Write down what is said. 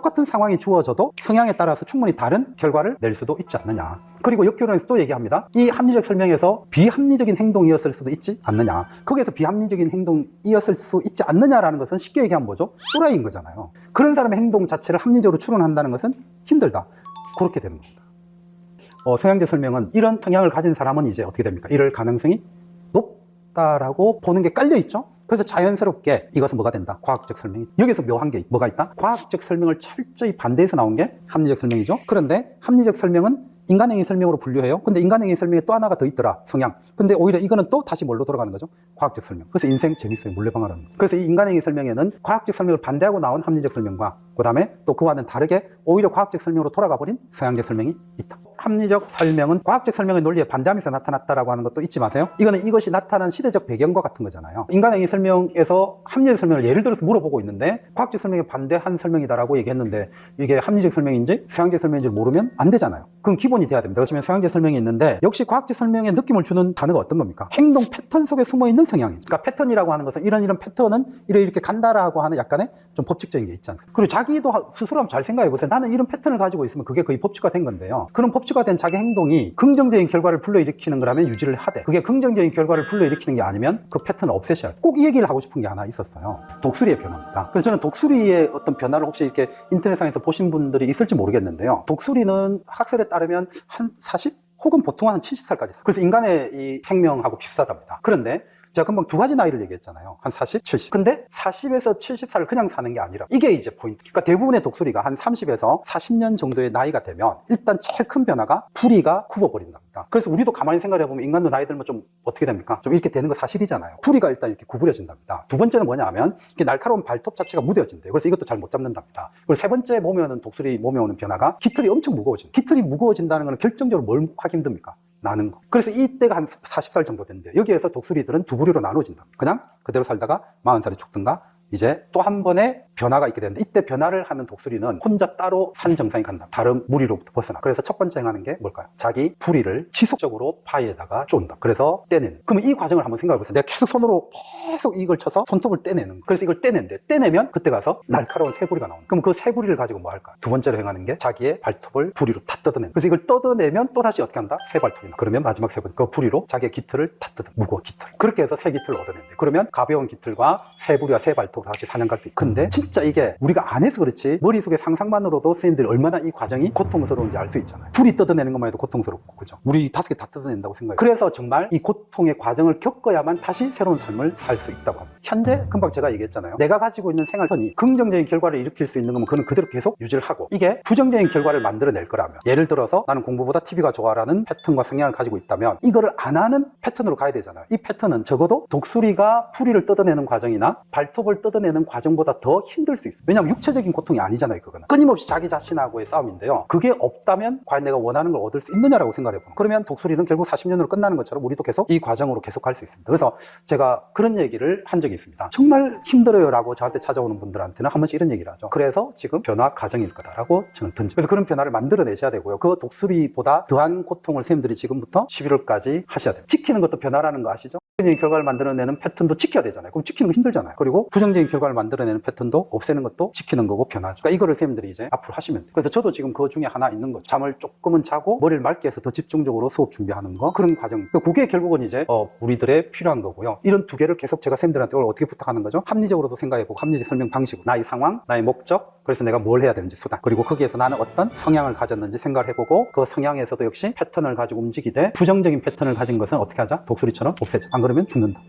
똑같은 상황이 주어져도 성향에 따라서 충분히 다른 결과를 낼 수도 있지 않느냐. 그리고 역교론에서 또 얘기합니다. 이 합리적 설명에서 비합리적인 행동이었을 수도 있지 않느냐. 거기에서 비합리적인 행동이었을 수 있지 않느냐라는 것은 쉽게 얘기하면 뭐죠? 또라이인 거잖아요. 그런 사람의 행동 자체를 합리적으로 추론한다는 것은 힘들다. 그렇게 되는 겁니다. 성향적 설명은 이런 성향을 가진 사람은 이제 어떻게 됩니까? 이럴 가능성이 높다라고 보는 게 깔려있죠? 그래서 자연스럽게 이것은 뭐가 된다? 과학적 설명이. 여기서 묘한 게 뭐가 있다? 과학적 설명을 철저히 반대해서 나온 게 합리적 설명이죠. 그런데 합리적 설명은 인간행위 설명으로 분류해요. 근데 인간행위 설명에 또 하나가 더 있더라. 성향. 근데 오히려 이거는 또 다시 뭘로 돌아가는 거죠? 과학적 설명. 그래서 인생 재밌어요. 물레방아라는 거. 그래서 이 인간행위 설명에는 과학적 설명을 반대하고 나온 합리적 설명과 그 다음에 또 그와는 다르게 오히려 과학적 설명으로 돌아가 버린 성향적 설명이 있다. 합리적 설명은 과학적 설명의 논리에 반대하면서 나타났다라고 하는 것도 잊지 마세요. 이거는 이것이 나타난 시대적 배경과 같은 거잖아요. 인간행위 설명에서 합리적 설명을 예를 들어서 물어보고 있는데 과학적 설명에 반대한 설명이다라고 얘기했는데 이게 합리적 설명인지 서양적 설명인지 모르면 안 되잖아요. 그건 기본이 돼야 됩니다. 그렇지만 서양적 설명이 있는데 역시 과학적 설명에 느낌을 주는 단어가 어떤 겁니까? 행동 패턴 속에 숨어있는 성향이죠. 그러니까 패턴이라고 하는 것은 이런 패턴은 이렇게 간다라고 하는 약간의 좀 법칙적인 게 있지 않습니까? 그리고 자기도 스스로 한번 잘 생각해 보세요. 나는 이런 패턴을 가지고 있으면 그게 거의 법칙화 된 건데요. 그런 법칙화 된 자기 행동이 긍정적인 결과를 불러일으키는 거라면 유지를 하되 그게 긍정적인 결과를 불러일으키는 게 아니면 그 패턴을 없애셔야 꼭 이 얘기를 하고 싶은 게 하나 있었어요. 독수리의 변화입니다. 그래서 저는 독수리의 어떤 변화를 혹시 이렇게 인터넷상에서 보신 분들이 있을지 모르겠는데요. 독수리는 학설에 따르면 한 40? 혹은 보통 한 70살까지. 그래서 인간의 이 생명하고 비슷하답니다. 그런데 제가 금방 두 가지 나이를 얘기했잖아요. 한 40, 70. 근데 40에서 70살을 그냥 사는 게 아니라 이게 이제 포인트. 그러니까 대부분의 독수리가 한 30에서 40년 정도의 나이가 되면 일단 제일 큰 변화가 부리가 굽어버린답니다. 그래서 우리도 가만히 생각해 보면 인간도 나이 들면 좀 어떻게 됩니까? 좀 이렇게 되는 거 사실이잖아요. 부리가 일단 이렇게 구부려진답니다. 두 번째는 뭐냐 하면 이렇게 날카로운 발톱 자체가 무뎌진대요. 그래서 이것도 잘 못 잡는답니다. 그리고 세 번째 보면은 독수리 몸에 오는 변화가 깃털이 엄청 무거워진다. 깃털이 무거워진다는 건 결정적으로 뭘 하기 힘듭니까? 나는 거. 그래서 이때가 한 40살 정도 된대요. 여기에서 독수리들은 두 부류로 나눠진다. 그냥 그대로 살다가 40살에 죽든가 이제 또 한 번의 변화가 있게 되는데 이때 변화를 하는 독수리는 혼자 따로 산 정상에 간다. 다른 무리로부터 벗어나. 그래서 첫 번째 행하는 게 뭘까요? 자기 부리를 지속적으로 바위에다가 쫀다. 그래서 떼내는. 그러면 이 과정을 한번 생각해 보세요. 내가 계속 손으로 계속 이걸 쳐서 손톱을 떼내는 거예요. 그래서 이걸 떼낸대. 떼내면 그때 가서 날카로운 새부리가 나오는 거예요. 그럼 그 새부리를 가지고 뭐 할까요? 두 번째로 행하는 게 자기의 발톱을 부리로 다 뜯어내는 거예요. 그래서 이걸 뜯어내면 또 다시 어떻게 한다? 새 발톱이 나. 그러면 마지막 새 부리. 그 부리로 자기의 깃털을 다 뜯어. 무거운 깃털. 그렇게 해서 새 깃털을 얻어낸대. 그러면 가벼운 깃털과 새 부리와 새 발톱 다시 사냥 갈 수 있고. 근데 진짜 이게 우리가 안 해서 그렇지 머릿속에 상상만으로도 선생님들이 얼마나 이 과정이 고통스러운지 알 수 있잖아요. 부리 뜯어내는 것만 해도 고통스럽고 그죠? 우리 5개 다 뜯어낸다고 생각해요. 그래서 정말 이 고통의 과정을 겪어야만 다시 새로운 삶을 살 수 있다고 합니다. 현재 금방 제가 얘기했잖아요. 내가 가지고 있는 생활선이 긍정적인 결과를 일으킬 수 있는 거면 그는 그대로 계속 유지를 하고 이게 부정적인 결과를 만들어낼 거라면 예를 들어서 나는 공부보다 TV가 좋아라는 패턴과 성향을 가지고 있다면 이거를 안 하는 패턴으로 가야 되잖아요. 이 패턴은 적어도 독수리가 부리를 뜯어내는 과정이나 발톱을 뜯어내는 과정보다 더 힘들 수 있어요. 왜냐하면 육체적인 고통이 아니잖아요. 그거는 끊임없이 자기 자신하고의 싸움인데요. 그게 없다면 과연 내가 원하는 걸 얻을 수 있느냐라고 생각해보면 그러면 독수리는 결국 40년으로 끝나는 것처럼 우리도 계속 이 과정으로 계속 갈 수 있습니다. 그래서 제가 그런 얘기를 한 적이 있습니다. 정말 힘들어요 라고 저한테 찾아오는 분들한테는 한 번씩 이런 얘기를 하죠. 그래서 지금 변화 과정일 거다라고 저는 던집니다. 그래서 그런 변화를 만들어내셔야 되고요. 그 독수리보다 더한 고통을 선생님들이 지금부터 11월까지 하셔야 돼요. 지키는 것도 변화라는 거 아시죠? 부정적인 결과를 만들어내는 패턴도 지켜야 되잖아요. 그럼 지키는 거 힘들잖아요. 그리고 부정적인 결과를 만들어내는 패턴도 없애는 것도 지키는 거고 변화죠. 그러니까 이거를 선생님들이 이제 앞으로 하시면 돼요. 그래서 저도 지금 그 중에 하나 있는 거죠. 잠을 조금은 자고 머리를 맑게 해서 더 집중적으로 수업 준비하는 거 그런 과정. 그게 결국은 이제 우리들의 필요한 거고요. 이런 두 개를 계속 제가 선생님들한테 어떻게 부탁하는 거죠? 합리적으로도 생각해보고 합리적 설명 방식으로 나의 상황, 나의 목적, 그래서 내가 뭘 해야 되는지 수단, 그리고 거기에서 나는 어떤 성향을 가졌는지 생각을 해보고 그 성향에서도 역시 패턴을 가지고 움직이되 부정적인 패턴을 가진 것은 어떻게 하자? 독수리처럼 없애자. 안 그러면 죽는다.